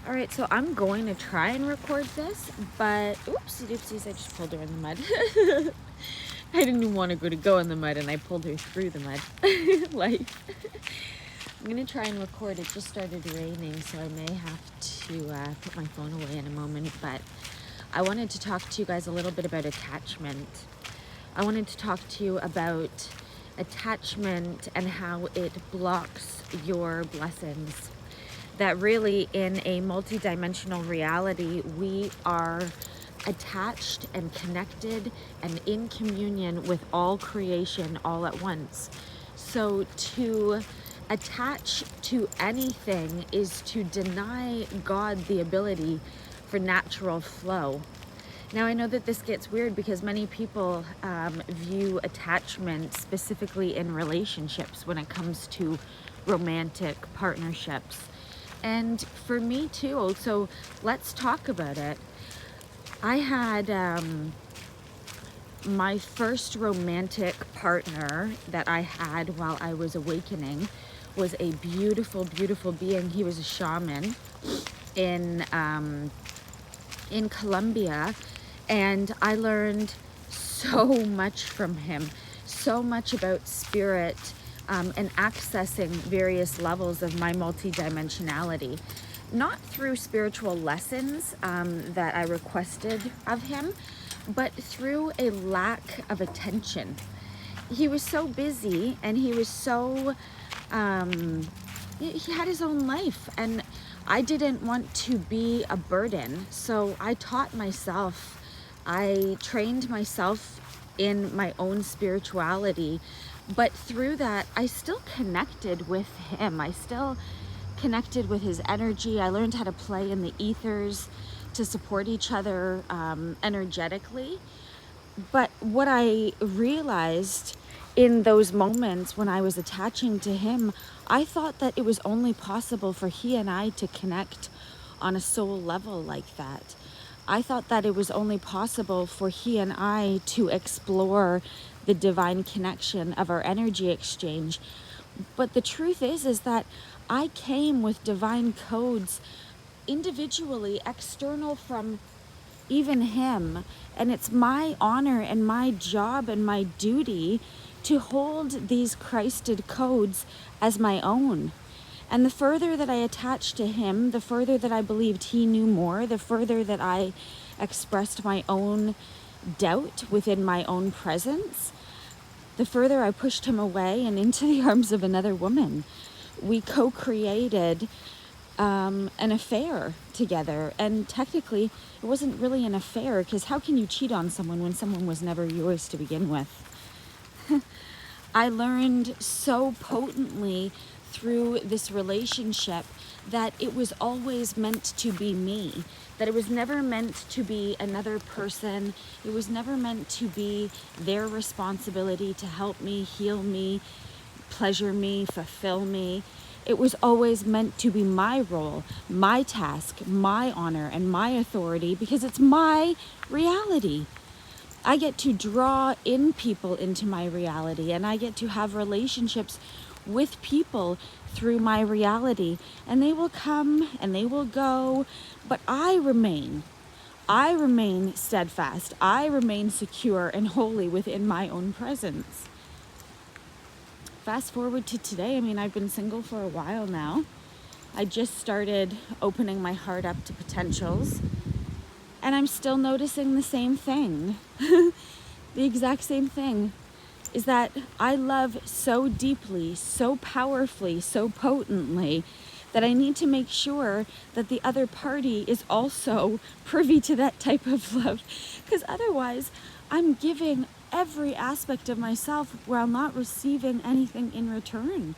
All right, so I'm going to try and record this, but oopsie doopsies, I just pulled her in the mud. I didn't even want her to go in the mud, and I pulled her through the mud. Life. I'm gonna try and record. It just started raining, so I may have to put my phone away in a moment, but I wanted to talk to you guys a little bit about attachment. I wanted to talk to you about attachment and how it blocks your blessings. That really, in a multidimensional reality, we are attached and connected and in communion with all creation all at once. So to attach to anything is to deny God the ability for natural flow. Now, I know that this gets weird because many people view attachment specifically in relationships when it comes to romantic partnerships. And for me too, so let's talk about it. I had my first romantic partner that I had while I was awakening was a beautiful, beautiful being. He was a shaman in Colombia, and I learned so much from him, so much about spirit, and accessing various levels of my multidimensionality. Not through spiritual lessons that I requested of him, but through a lack of attention. He was so busy, and he was so, he had his own life, and I didn't want to be a burden. So I taught myself, I trained myself in my own spirituality, but through that, I still connected with him. I still connected with his energy. I learned how to play in the ethers to support each other energetically. But what I realized in those moments when I was attaching to him, I thought that it was only possible for he and I to connect on a soul level like that. I thought that it was only possible for he and I to explore the divine connection of our energy exchange. But the truth is that I came with divine codes individually, external from even him. And it's my honor and my job and my duty to hold these Christed codes as my own. And the further that I attached to him, the further that I believed he knew more, the further that I expressed my own doubt within my own presence, the further I pushed him away and into the arms of another woman. We co-created an affair together. And technically, it wasn't really an affair, because how can you cheat on someone when someone was never yours to begin with? I learned so potently through this relationship that it was always meant to be me, that it was never meant to be another person. It was never meant to be their responsibility to help me, heal me, pleasure me, fulfill me. It was always meant to be my role, my task, my honor, and my authority, because it's my reality. I get to draw in people into my reality, and I get to have relationships with people through my reality, and they will come and they will go, but I remain steadfast. I remain secure and holy within my own presence. Fast forward to today. I mean, I've been single for a while now. I just started opening my heart up to potentials, and I'm still noticing the same thing. The exact same thing is that I love so deeply, so powerfully, so potently, that I need to make sure that the other party is also privy to that type of love. Because otherwise, I'm giving every aspect of myself while not receiving anything in return.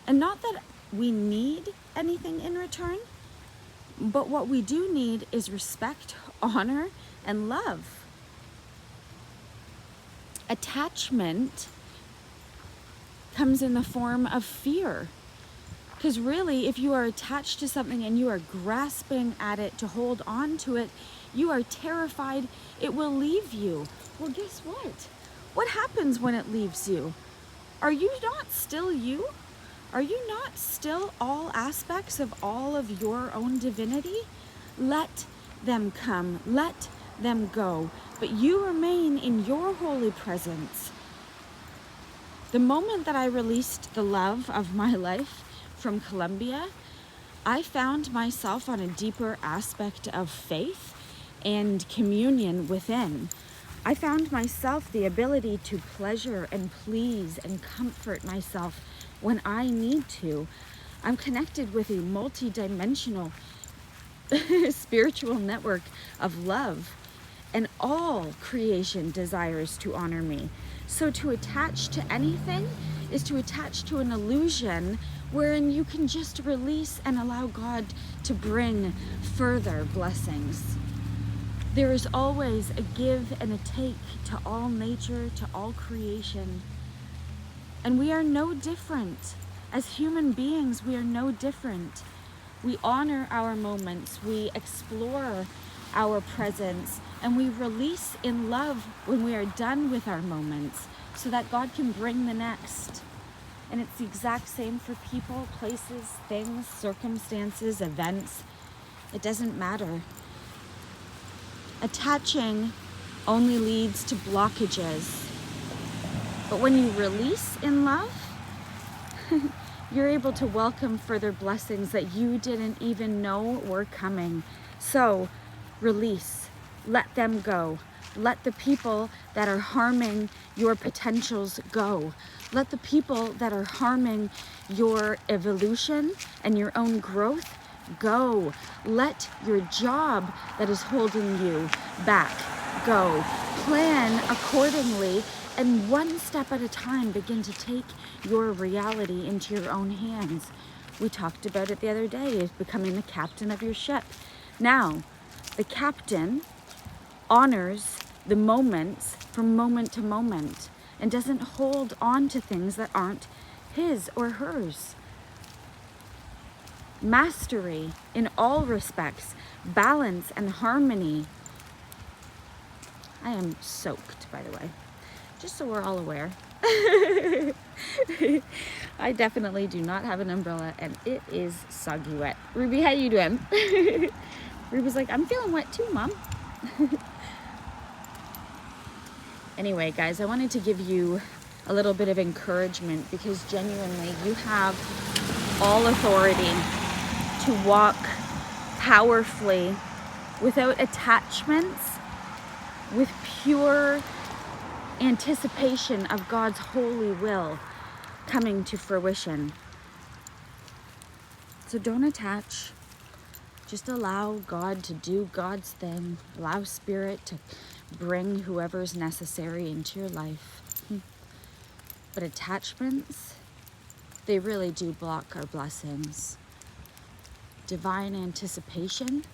And not that we need anything in return, but what we do need is respect, honor, and love. Attachment comes in the form of fear. Because really, if you are attached to something and you are grasping at it to hold on to it, you are terrified it will leave you. Well, guess what? What happens when it leaves you? Are you not still you? Are you not still all aspects of all of your own divinity? Let them come, let them go, but you remain in your holy presence. The moment that I released the love of my life from Colombia, I found myself on a deeper aspect of faith and communion within. I found myself the ability to pleasure and please and comfort myself when I need to. I'm connected with a multi-dimensional spiritual network of love, and all creation desires to honor me. So to attach to anything is to attach to an illusion wherein you can just release and allow God to bring further blessings. There is always a give and a take to all nature, to all creation. And we are no different. As human beings, we are no different. We honor our moments, we explore our presence, and we release in love when we are done with our moments so that God can bring the next. And it's the exact same for people, places, things, circumstances, events. It doesn't matter. Attaching only leads to blockages. But when you release in love, you're able to welcome further blessings that you didn't even know were coming. So release, let them go. Let the people that are harming your potentials go. Let the people that are harming your evolution and your own growth go. Let your job that is holding you back go. Plan accordingly, and one step at a time begin to take your reality into your own hands. We talked about it the other day, is becoming the captain of your ship. Now, the captain honors the moments from moment to moment and doesn't hold on to things that aren't his or hers. Mastery in all respects, balance and harmony. I am soaked, by the way, just so we're all aware. I definitely do not have an umbrella and it is soggy wet. Ruby, how you doing? Ruby's like, I'm feeling wet too, Mom. Anyway, guys, I wanted to give you a little bit of encouragement because genuinely you have all authority to walk powerfully without attachments, with pure anticipation of God's holy will coming to fruition. So don't attach. Just allow God to do God's thing. Allow Spirit to bring whoever's necessary into your life. But attachments, they really do block our blessings. Divine anticipation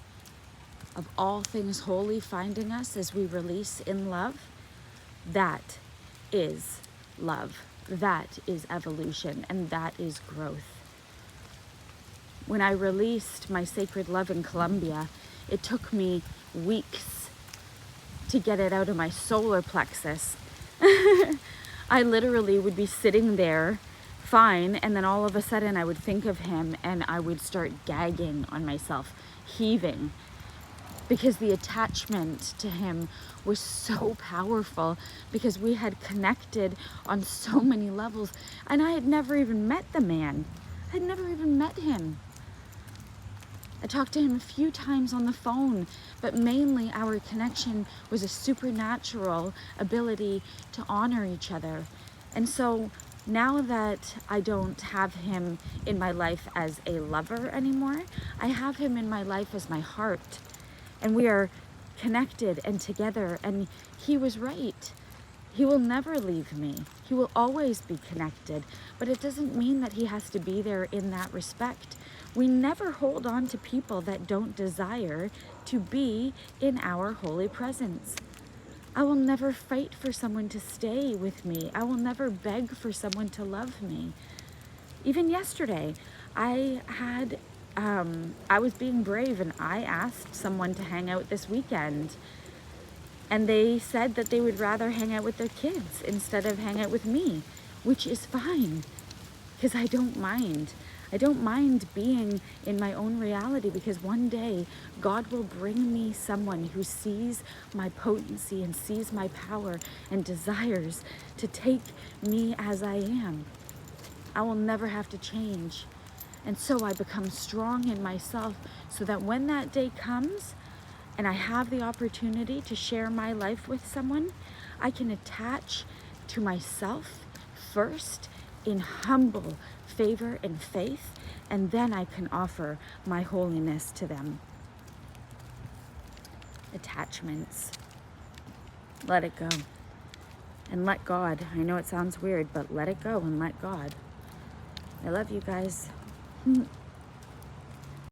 of all things holy finding us as we release in love, that is love. That is evolution, and that is growth. When I released my sacred love in Colombia, it took me weeks to get it out of my solar plexus. I literally would be sitting there fine, and then all of a sudden I would think of him and I would start gagging on myself, heaving, because the attachment to him was so powerful, because we had connected on so many levels, and I had never even met the man. I had never even met him. I talked to him a few times on the phone, but mainly our connection was a supernatural ability to honor each other. And so now that I don't have him in my life as a lover anymore, I have him in my life as my heart. And we are connected and together, and he was right. He will never leave me. He will always be connected, but it doesn't mean that he has to be there in that respect. We never hold on to people that don't desire to be in our holy presence. I will never fight for someone to stay with me. I will never beg for someone to love me. Even yesterday, I was being brave and I asked someone to hang out this weekend. And they said that they would rather hang out with their kids instead of hang out with me, which is fine. because I don't mind. I don't mind being in my own reality, because one day God will bring me someone who sees my potency and sees my power and desires to take me as I am. I will never have to change. And so I become strong in myself, so that when that day comes and I have the opportunity to share my life with someone, I can attach to myself first in humble favor and faith, and then I can offer my holiness to them. Attachments. Let it go. And let God. I know it sounds weird, but let it go and let God. I love you guys.